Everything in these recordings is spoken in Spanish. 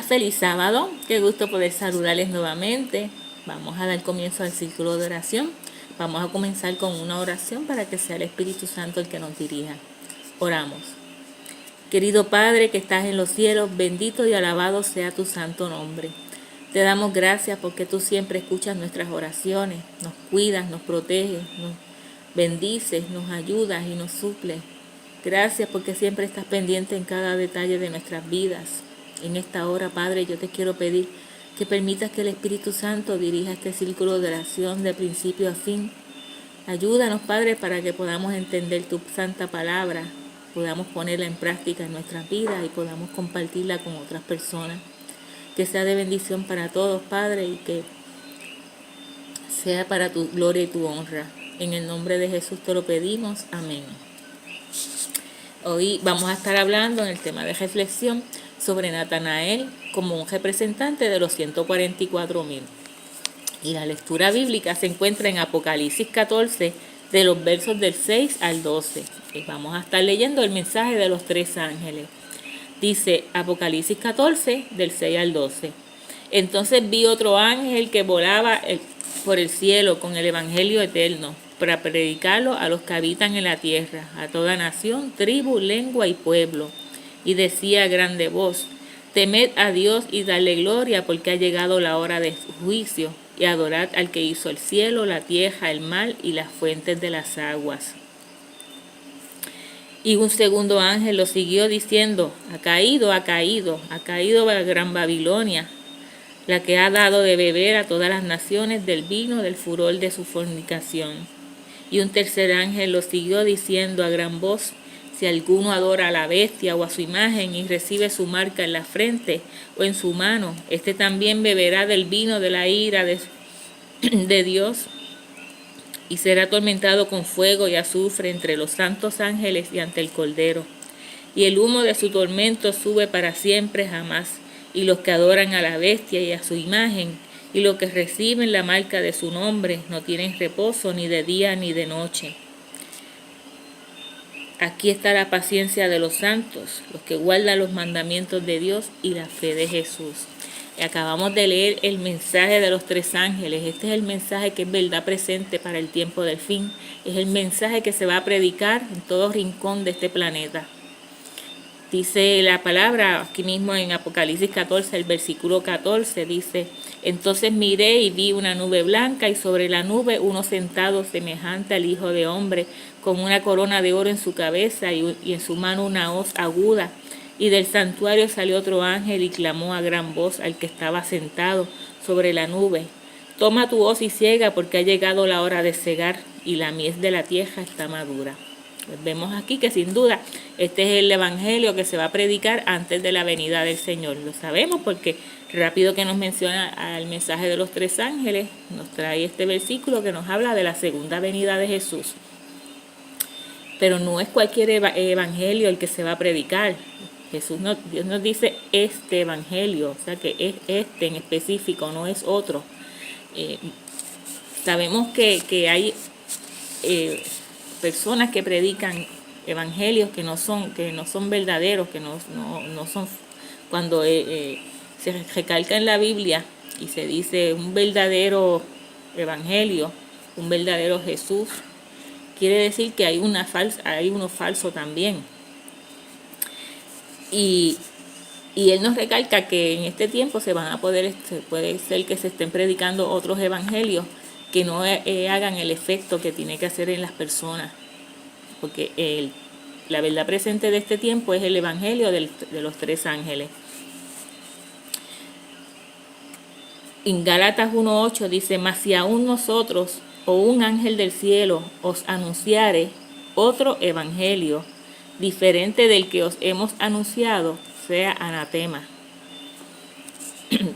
Feliz sábado, qué gusto poder saludarles nuevamente. Vamos a dar comienzo al círculo de oración. Vamos a comenzar con una oración para que sea el Espíritu Santo el que nos dirija. Oramos. Querido Padre que estás en los cielos, bendito y alabado sea tu santo nombre. Te damos gracias porque tú siempre escuchas nuestras oraciones, nos cuidas, nos proteges, nos bendices, nos ayudas y nos suples. Gracias porque siempre estás pendiente en cada detalle de nuestras vidas. En esta hora, Padre, yo te quiero pedir que permitas que el Espíritu Santo dirija este círculo de oración de principio a fin. Ayúdanos, Padre, para que podamos entender tu santa palabra, podamos ponerla en práctica en nuestras vidas y podamos compartirla con otras personas. Que sea de bendición para todos, Padre, y que sea para tu gloria y tu honra. En el nombre de Jesús te lo pedimos. Amén. Hoy vamos a estar hablando en el tema de reflexión sobre Natanael como un representante de los 144,000. Y la lectura bíblica se encuentra en Apocalipsis 14, de los versos del 6 al 12. Y vamos a estar leyendo el mensaje de los 3 ángeles. Dice Apocalipsis 14, del 6 al 12. Entonces vi otro ángel que volaba por el cielo con el evangelio eterno, para predicarlo a los que habitan en la tierra, a toda nación, tribu, lengua y pueblo. Y decía a grande voz: temed a Dios y dadle gloria, porque ha llegado la hora de su juicio, y adorad al que hizo el cielo, la tierra, el mar y las fuentes de las aguas. Y un segundo ángel lo siguió diciendo: ha caído la gran Babilonia, la que ha dado de beber a todas las naciones del vino del furor de su fornicación. Y un tercer ángel lo siguió diciendo a gran voz: si alguno adora a la bestia o a su imagen y recibe su marca en la frente o en su mano, este también beberá del vino de la ira de Dios y será atormentado con fuego y azufre entre los santos ángeles y ante el Cordero. Y el humo de su tormento sube para siempre jamás. Y los que adoran a la bestia y a su imagen, y los que reciben la marca de su nombre, no tienen reposo ni de día ni de noche. Aquí está la paciencia de los santos, los que guardan los mandamientos de Dios y la fe de Jesús. Y acabamos de leer el mensaje de los 3 ángeles. Este es el mensaje que es verdad presente para el tiempo del fin. Es el mensaje que se va a predicar en todo rincón de este planeta. Dice la palabra aquí mismo en Apocalipsis 14, el versículo 14, dice: entonces miré y vi una nube blanca, y sobre la nube uno sentado semejante al Hijo de Hombre, con una corona de oro en su cabeza y en su mano una hoz aguda. Y del santuario salió otro ángel y clamó a gran voz al que estaba sentado sobre la nube: toma tu hoz y ciega, porque ha llegado la hora de cegar, y la mies de la tierra está madura. Pues vemos aquí que sin duda este es el evangelio que se va a predicar antes de la venida del Señor. Lo sabemos porque rápido que nos menciona al mensaje de los 3 ángeles, nos trae este versículo que nos habla de la segunda venida de Jesús. Pero no es cualquier evangelio el que se va a predicar. Dios nos dice este evangelio, o sea que es este en específico, no es otro. Sabemos que hay personas que predican evangelios que no son verdaderos, que no son, cuando se recalca en la Biblia y se dice un verdadero evangelio, un verdadero Jesús, quiere decir que hay uno falso también. Y él nos recalca que en este tiempo puede ser que se estén predicando otros evangelios que no hagan el efecto que tiene que hacer en las personas, porque la verdad presente de este tiempo es el evangelio de los 3 ángeles. En Gálatas 1:8 dice: mas si aún nosotros o un ángel del cielo os anunciare otro evangelio diferente del que os hemos anunciado, sea anatema.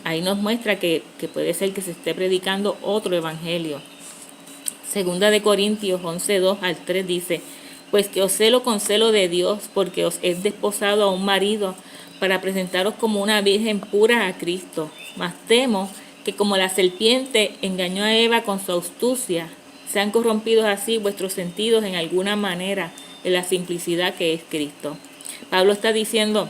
Ahí nos muestra que puede ser que se esté predicando otro evangelio. Segunda de Corintios 11:2 al 3 dice: pues que os celo con celo de Dios, porque os he desposado a un marido, para presentaros como una virgen pura a Cristo. Mas temo que como la serpiente engañó a Eva con su astucia, sean corrompidos así vuestros sentidos en alguna manera de la simplicidad que es Cristo. Pablo está diciendo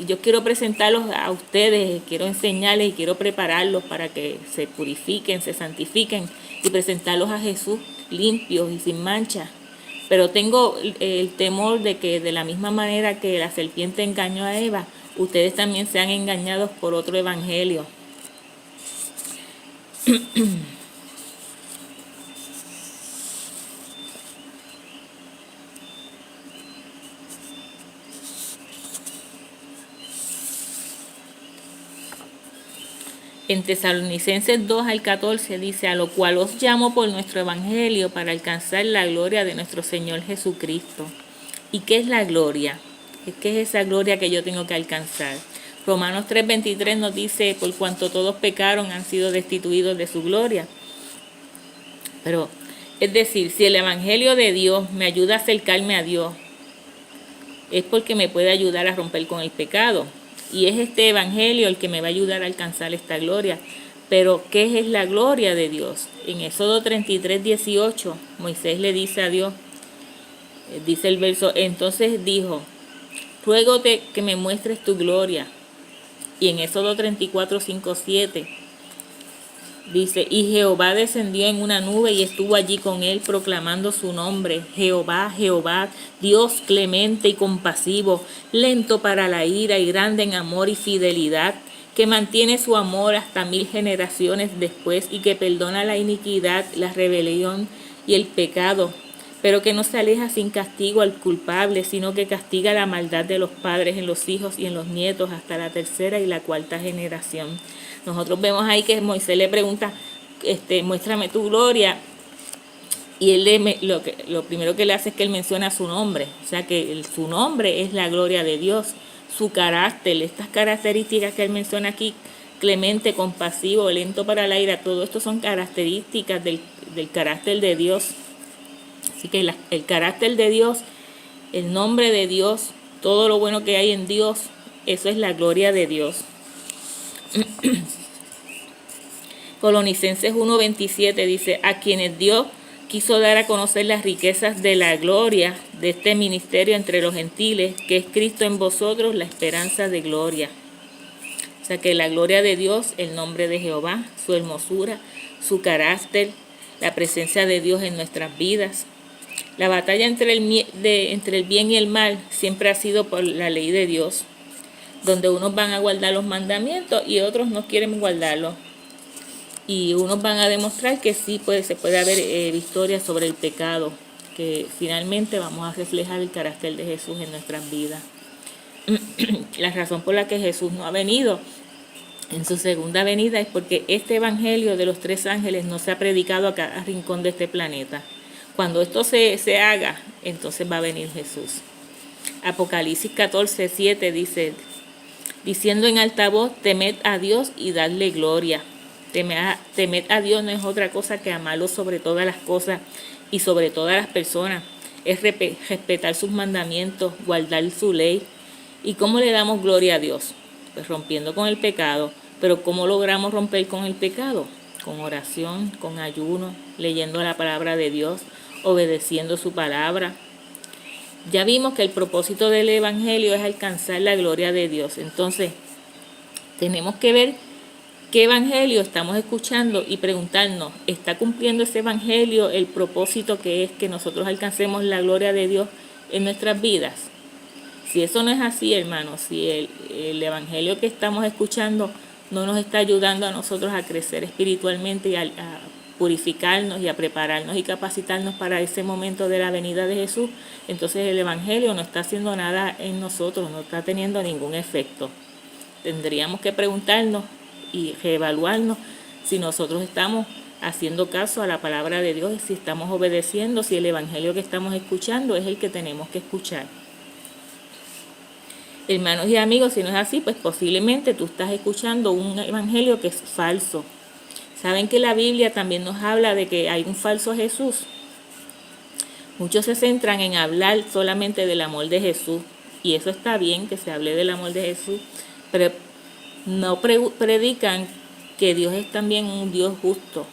yo quiero presentarlos a ustedes, quiero enseñarles y quiero prepararlos para que se purifiquen, se santifiquen y presentarlos a Jesús limpios y sin mancha. Pero tengo el temor de que de la misma manera que la serpiente engañó a Eva, ustedes también sean engañados por otro evangelio. En Tesalonicenses 2 al 14 dice: a lo cual os llamo por nuestro evangelio para alcanzar la gloria de nuestro Señor Jesucristo. ¿Y qué es la gloria? ¿Qué es esa gloria que yo tengo que alcanzar? Romanos 3:23 nos dice: por cuanto todos pecaron, han sido destituidos de su gloria. Pero, es decir, si el evangelio de Dios me ayuda a acercarme a Dios, es porque me puede ayudar a romper con el pecado. Y es este evangelio el que me va a ayudar a alcanzar esta gloria. Pero, ¿qué es la gloria de Dios? En Éxodo 33:18, Moisés le dice a Dios, dice el verso: entonces dijo, ruégote que me muestres tu gloria. Y en Éxodo 34:5-7 dice: y Jehová descendió en una nube y estuvo allí con él, proclamando su nombre. Jehová, Jehová, Dios clemente y compasivo, lento para la ira y grande en amor y fidelidad, que mantiene su amor hasta 1000 generaciones después y que perdona la iniquidad, la rebelión y el pecado, pero que no se aleja sin castigo al culpable, sino que castiga la maldad de los padres en los hijos y en los nietos hasta la 3ª y la 4ª generación. Nosotros vemos ahí que Moisés le pregunta, muéstrame tu gloria, y él lo primero que le hace es que él menciona su nombre, o sea que su nombre es la gloria de Dios, su carácter, estas características que él menciona aquí: clemente, compasivo, lento para la ira, todo esto son características del carácter de Dios. Así que el carácter de Dios, el nombre de Dios, todo lo bueno que hay en Dios, eso es la gloria de Dios. Colonicenses 1:27 dice: a quienes Dios quiso dar a conocer las riquezas de la gloria de este ministerio entre los gentiles, que es Cristo en vosotros, la esperanza de gloria. O sea que la gloria de Dios, el nombre de Jehová, su hermosura, su carácter, la presencia de Dios en nuestras vidas. La batalla entre el bien y el mal siempre ha sido por la ley de Dios, donde unos van a guardar los mandamientos y otros no quieren guardarlos. Y unos van a demostrar que sí se puede haber victoria sobre el pecado, que finalmente vamos a reflejar el carácter de Jesús en nuestras vidas. La razón por la que Jesús no ha venido en su segunda venida es porque este evangelio de los 3 ángeles no se ha predicado a cada rincón de este planeta. Cuando esto se haga, entonces va a venir Jesús. Apocalipsis 14:7 dice: diciendo en alta voz, temed a Dios y dadle gloria. Temed a Dios no es otra cosa que amarlo sobre todas las cosas y sobre todas las personas. Es respetar sus mandamientos, guardar su ley. ¿Y cómo le damos gloria a Dios? Pues rompiendo con el pecado. Pero ¿cómo logramos romper con el pecado? Con oración, con ayuno, leyendo la palabra de Dios, obedeciendo su palabra. Ya vimos que el propósito del evangelio es alcanzar la gloria de Dios. Entonces, tenemos que ver qué evangelio estamos escuchando y preguntarnos: ¿está cumpliendo ese evangelio el propósito que es que nosotros alcancemos la gloria de Dios en nuestras vidas? Si eso no es así, hermanos, si el evangelio que estamos escuchando no nos está ayudando a nosotros a crecer espiritualmente y a purificarnos y a prepararnos y capacitarnos para ese momento de la venida de Jesús, entonces el evangelio no está haciendo nada en nosotros, no está teniendo ningún efecto. Tendríamos que preguntarnos y reevaluarnos si nosotros estamos haciendo caso a la palabra de Dios y si estamos obedeciendo, si el evangelio que estamos escuchando es el que tenemos que escuchar. Hermanos y amigos, si no es así, pues posiblemente tú estás escuchando un evangelio que es falso. ¿Saben que la Biblia también nos habla de que hay un falso Jesús? Muchos se centran en hablar solamente del amor de Jesús, y eso está bien que se hable del amor de Jesús, pero no predican que Dios es también un Dios justo,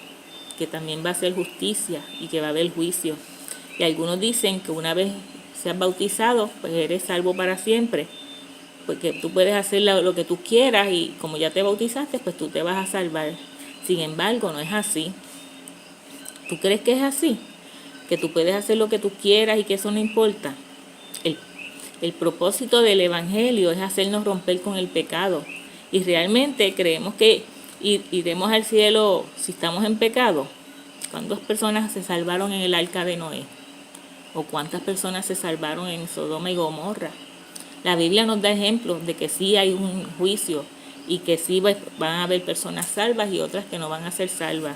que también va a hacer justicia y que va a haber juicio. Y algunos dicen que una vez seas bautizado, pues eres salvo para siempre. pues que tú puedes hacer lo que tú quieras y como ya te bautizaste, pues tú te vas a salvar. Sin embargo, no es así. ¿Tú crees que es así? Que tú puedes hacer lo que tú quieras y que eso no importa. El, el propósito del Evangelio es hacernos romper con el pecado. Y realmente creemos que iremos al cielo si estamos en pecado. ¿Cuántas personas se salvaron en el arca de Noé? ¿O cuántas personas se salvaron en Sodoma y Gomorra? La Biblia nos da ejemplos de que sí hay un juicio y que sí van a haber personas salvas y otras que no van a ser salvas.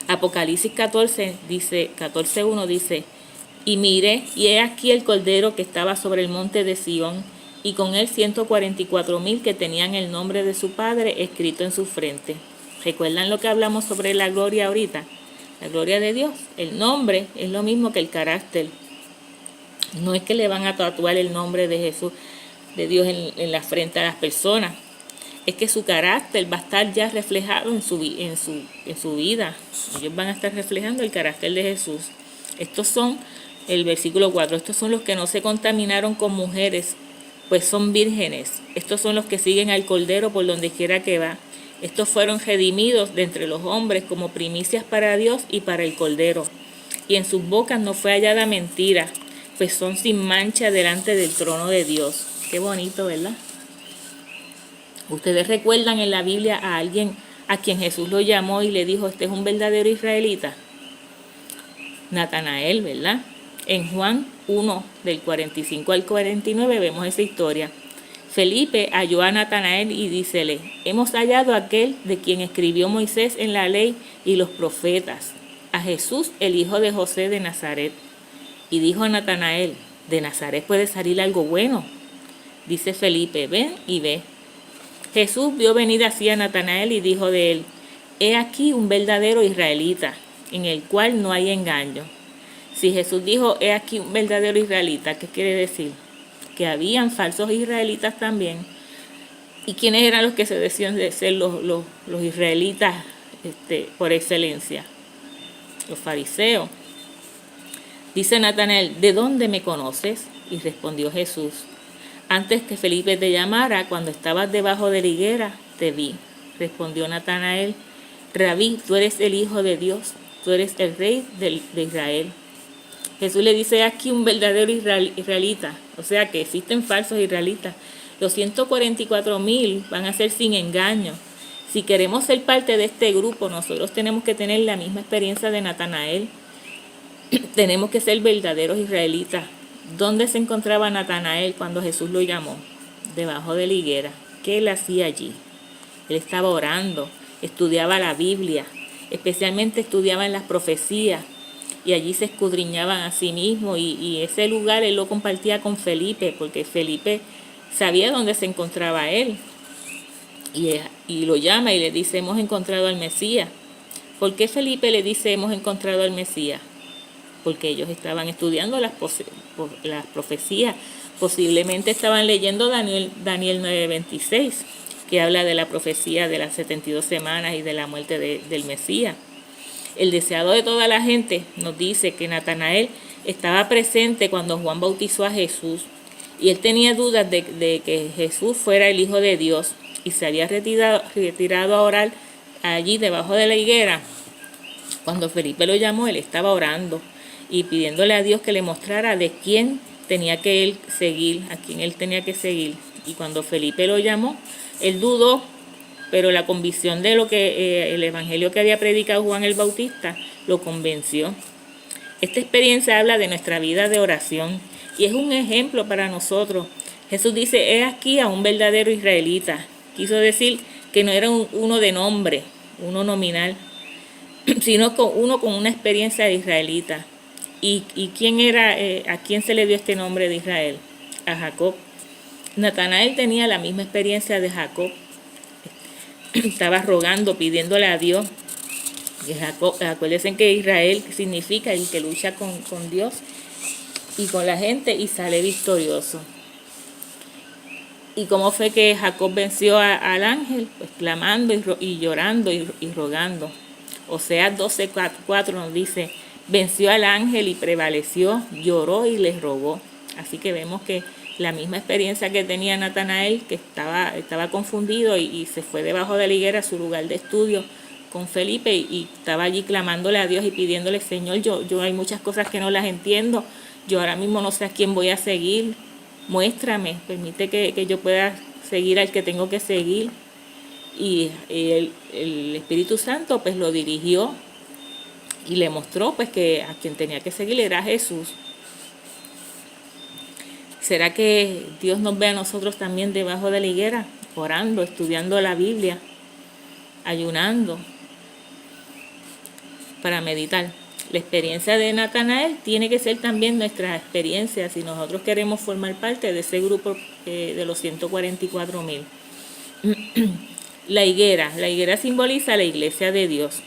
Apocalipsis 14:1 dice, y miré, y he aquí el Cordero que estaba sobre el monte de Sión, y con él 144,000 que tenían el nombre de su Padre escrito en su frente. ¿Recuerdan lo que hablamos sobre la gloria ahorita? La gloria de Dios. El nombre es lo mismo que el carácter. No es que le van a tatuar el nombre de Jesús, de Dios en la frente a las personas. Es que su carácter va a estar ya reflejado en su vida. Ellos van a estar reflejando el carácter de Jesús. Estos son, el versículo 4, estos son los que no se contaminaron con mujeres, pues son vírgenes. Estos son los que siguen al Cordero por donde quiera que va. Estos fueron redimidos de entre los hombres como primicias para Dios y para el Cordero. Y en sus bocas no fue hallada mentira, pues son sin mancha delante del trono de Dios. Qué bonito, ¿verdad? Ustedes recuerdan en la Biblia a alguien a quien Jesús lo llamó y le dijo, este es un verdadero israelita. Natanael, ¿verdad? En Juan 1, del 45 al 49 vemos esa historia. Felipe halló a Natanael y dícele, hemos hallado a aquel de quien escribió Moisés en la ley y los profetas, a Jesús, el hijo de José de Nazaret. Y dijo a Natanael, de Nazaret puede salir algo bueno. Dice Felipe, ven y ve. Jesús vio venir así a Natanael y dijo de él, he aquí un verdadero israelita, en el cual no hay engaño. Si Jesús dijo, he aquí un verdadero israelita, ¿qué quiere decir? Que habían falsos israelitas también. ¿Y quiénes eran los que se decían de ser los israelitas por excelencia? Los fariseos. Dice Natanael, ¿de dónde me conoces? Y respondió Jesús, antes que Felipe te llamara, cuando estabas debajo de la higuera, te vi. Respondió Natanael, Rabí, tú eres el Hijo de Dios, tú eres el Rey de Israel. Jesús le dice aquí un verdadero israelita, o sea que existen falsos israelitas. Los 144,000 van a ser sin engaño. Si queremos ser parte de este grupo, nosotros tenemos que tener la misma experiencia de Natanael. Tenemos que ser verdaderos israelitas. ¿Dónde se encontraba Natanael cuando Jesús lo llamó? Debajo de la higuera. ¿Qué él hacía allí? Él estaba orando, estudiaba la Biblia, especialmente estudiaba en las profecías, y allí se escudriñaban a sí mismo, y ese lugar él lo compartía con Felipe, porque Felipe sabía dónde se encontraba él, y lo llama y le dice, hemos encontrado al Mesías. ¿Por qué Felipe le dice, hemos encontrado al Mesías? Porque ellos estaban estudiando las profecías, posiblemente estaban leyendo Daniel 9:26, que habla de la profecía de las 72 semanas y de la muerte del Mesías. El deseado de toda la gente nos dice que Natanael estaba presente cuando Juan bautizó a Jesús, y él tenía dudas de que Jesús fuera el Hijo de Dios, y se había retirado a orar allí debajo de la higuera. Cuando Felipe lo llamó, él estaba orando y pidiéndole a Dios que le mostrara de quién tenía que él seguir, a quién él tenía que seguir. Y cuando Felipe lo llamó, él dudó, pero la convicción de lo que el evangelio que había predicado Juan el Bautista lo convenció. Esta experiencia habla de nuestra vida de oración y es un ejemplo para nosotros. Jesús dice, he aquí a un verdadero israelita. Quiso decir que no era uno de nombre, uno nominal, sino uno con una experiencia de israelita. ¿Y quién era, a quién se le dio este nombre de Israel? A Jacob. Natanael tenía la misma experiencia de Jacob. Estaba rogando, pidiéndole a Dios. Y Jacob, acuérdense que Israel significa el que lucha con Dios y con la gente y sale victorioso. ¿Y cómo fue que Jacob venció al ángel? Pues clamando y llorando y rogando. Oseas 12:4 nos dice, venció al ángel y prevaleció, lloró y les rogó. Así que vemos que La misma experiencia que tenía Natanael, que estaba confundido y se fue debajo de la higuera a su lugar de estudio con Felipe y estaba allí clamándole a Dios y pidiéndole, Señor, yo hay muchas cosas que no las entiendo, yo ahora mismo no sé a quién voy a seguir, muéstrame, permite que yo pueda seguir al que tengo que seguir. Y el Espíritu Santo pues lo dirigió y le mostró pues que a quien tenía que seguir era Jesús. ¿Será que Dios nos ve a nosotros también debajo de la higuera, orando, estudiando la Biblia, ayunando para meditar? La experiencia de Natanael tiene que ser también nuestra experiencia si nosotros queremos formar parte de ese grupo de los 144,000. La higuera simboliza la iglesia de Dios.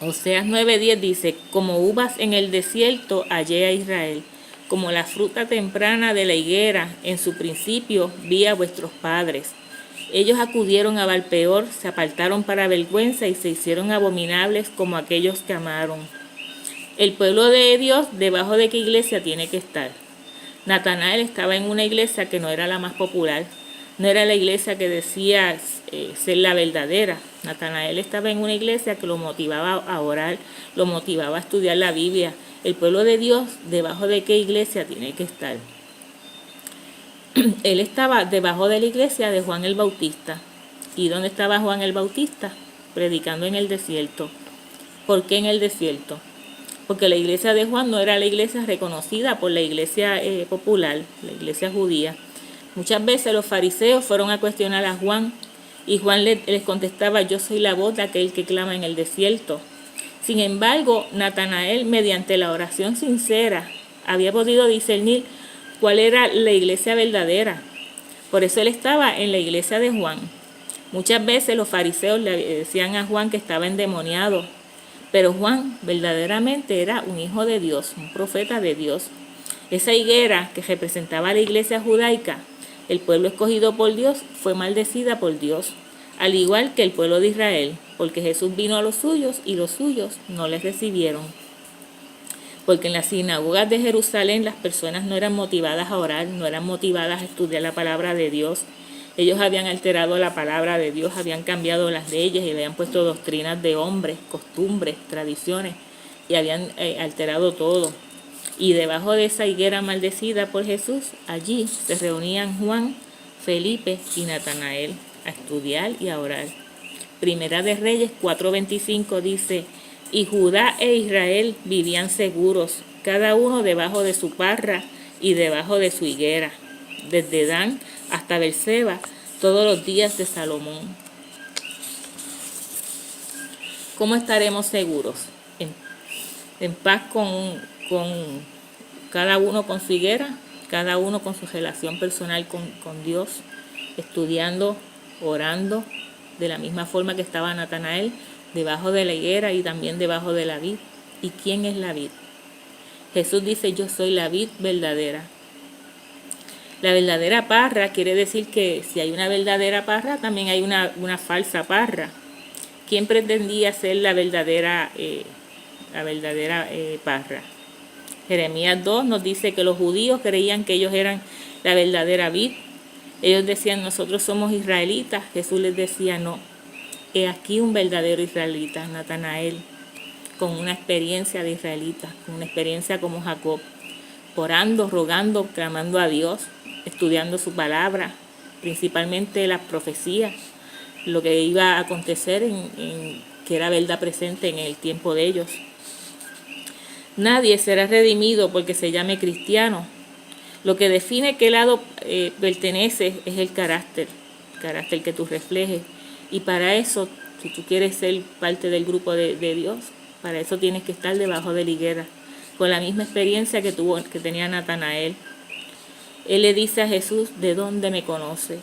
Oseas 9:10 dice, como uvas en el desierto hallé a Israel, como la fruta temprana de la higuera, en su principio vi a vuestros padres. Ellos acudieron a Balpeor, se apartaron para vergüenza y se hicieron abominables como aquellos que amaron. El pueblo de Dios, ¿debajo de qué iglesia tiene que estar? Natanael estaba en una iglesia que no era la más popular, no era la iglesia que decía ser la verdadera. Natanael estaba en una iglesia que lo motivaba a orar, lo motivaba a estudiar la Biblia. El pueblo de Dios, ¿debajo de qué iglesia tiene que estar? Él estaba debajo de la iglesia de Juan el Bautista. ¿Y dónde estaba Juan el Bautista? Predicando en el desierto. ¿Por qué en el desierto? Porque la iglesia de Juan no era la iglesia reconocida por la iglesia popular, la iglesia judía. Muchas veces los fariseos fueron a cuestionar a Juan y Juan les contestaba, yo soy la voz de aquel que clama en el desierto. Sin embargo, Natanael, mediante la oración sincera, había podido discernir cuál era la iglesia verdadera. Por eso él estaba en la iglesia de Juan. Muchas veces los fariseos le decían a Juan que estaba endemoniado, pero Juan verdaderamente era un hijo de Dios, un profeta de Dios. Esa higuera que representaba a la iglesia judaica, el pueblo escogido por Dios, fue maldecida por Dios, al igual que el pueblo de Israel, porque Jesús vino a los suyos y los suyos no les recibieron. Porque en las sinagogas de Jerusalén las personas no eran motivadas a orar, no eran motivadas a estudiar la palabra de Dios. Ellos habían alterado la palabra de Dios, habían cambiado las leyes y habían puesto doctrinas de hombres, costumbres, tradiciones y habían alterado todo. Y debajo de esa higuera maldecida por Jesús, allí se reunían Juan, Felipe y Natanael a estudiar y a orar. Primera de Reyes 4:25 dice, y Judá e Israel vivían seguros, cada uno debajo de su parra y debajo de su higuera, desde Dan hasta Berseba, todos los días de Salomón. ¿Cómo estaremos seguros? En paz con cada uno con su higuera, cada uno con su relación personal con Dios, estudiando, orando, de la misma forma que estaba Natanael, debajo de la higuera y también debajo de la vid. ¿Y quién es la vid? Jesús dice, yo soy la vid verdadera. La verdadera parra quiere decir que si hay una verdadera parra, también hay una falsa parra. ¿Quién pretendía ser la verdadera parra? Jeremías 2 nos dice que los judíos creían que ellos eran la verdadera vid. Ellos decían, nosotros somos israelitas. Jesús les decía, no. He aquí un verdadero israelita, Natanael, con una experiencia de israelita, con una experiencia como Jacob, orando, rogando, clamando a Dios, estudiando su palabra, principalmente las profecías, lo que iba a acontecer que era verdad presente en el tiempo de ellos. Nadie será redimido porque se llame cristiano. Lo que define qué lado pertenece es el carácter que tú reflejes. Y para eso, si tú quieres ser parte del grupo de Dios, para eso tienes que estar debajo de la higuera, con la misma experiencia que tenía Natanael. Él le dice a Jesús, ¿de dónde me conoces?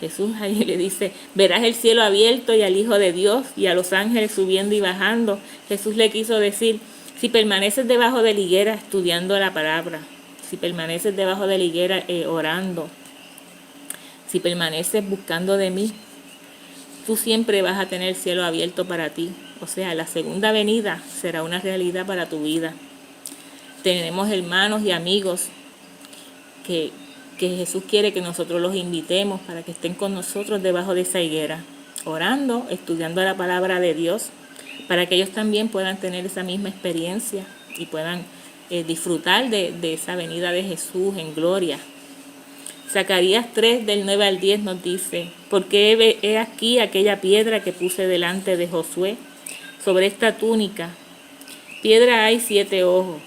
Jesús ahí le dice, verás el cielo abierto y al Hijo de Dios y a los ángeles subiendo y bajando. Jesús le quiso decir, si permaneces debajo de la higuera estudiando la palabra, si permaneces debajo de la higuera orando, si permaneces buscando de mí, tú siempre vas a tener el cielo abierto para ti. O sea, la segunda venida será una realidad para tu vida. Tenemos hermanos y amigos que Jesús quiere que nosotros los invitemos para que estén con nosotros debajo de esa higuera, orando, estudiando la palabra de Dios, para que ellos también puedan tener esa misma experiencia y puedan disfrutar de esa venida de Jesús en gloria. Zacarías 3, del 9 al 10 nos dice: porque he aquí aquella piedra que puse delante de Josué, sobre esta túnica, piedra hay 7 ojos.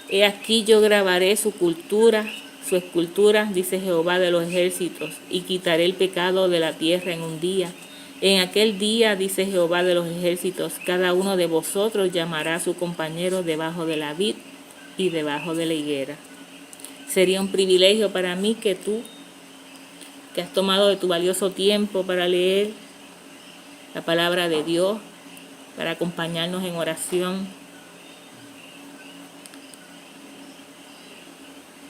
He aquí yo grabaré su escultura, dice Jehová de los ejércitos, y quitaré el pecado de la tierra en un día. En aquel día, dice Jehová de los ejércitos, cada uno de vosotros llamará a su compañero debajo de la vid y debajo de la higuera. Sería un privilegio para mí que tú, que has tomado de tu valioso tiempo para leer la palabra de Dios, para acompañarnos en oración,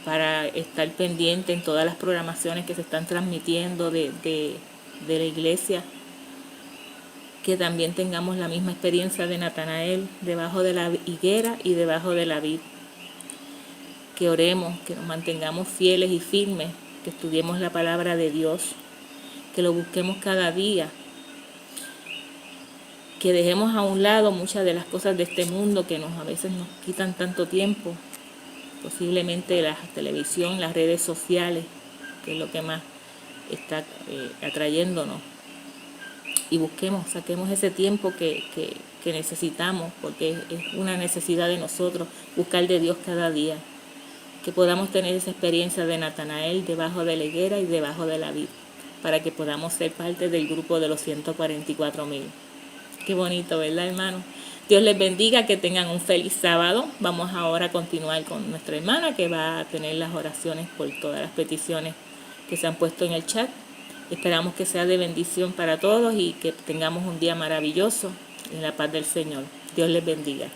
para estar pendiente en todas las programaciones que se están transmitiendo de la iglesia, que también tengamos la misma experiencia de Natanael debajo de la higuera y debajo de la vid. Que oremos, que nos mantengamos fieles y firmes, que estudiemos la palabra de Dios, que lo busquemos cada día, que dejemos a un lado muchas de las cosas de este mundo que a veces nos quitan tanto tiempo, posiblemente la televisión, las redes sociales, que es lo que más está atrayéndonos, y saquemos ese tiempo que necesitamos, porque es una necesidad de nosotros buscar de Dios cada día, que podamos tener esa experiencia de Natanael debajo de la higuera y debajo de la vid, para que podamos ser parte del grupo de los 144,000. Qué bonito, ¿verdad, hermano? Dios les bendiga, que tengan un feliz sábado. Vamos ahora a continuar con nuestra hermana, que va a tener las oraciones por todas las peticiones que se han puesto en el chat. Esperamos que sea de bendición para todos y que tengamos un día maravilloso en la paz del Señor. Dios les bendiga.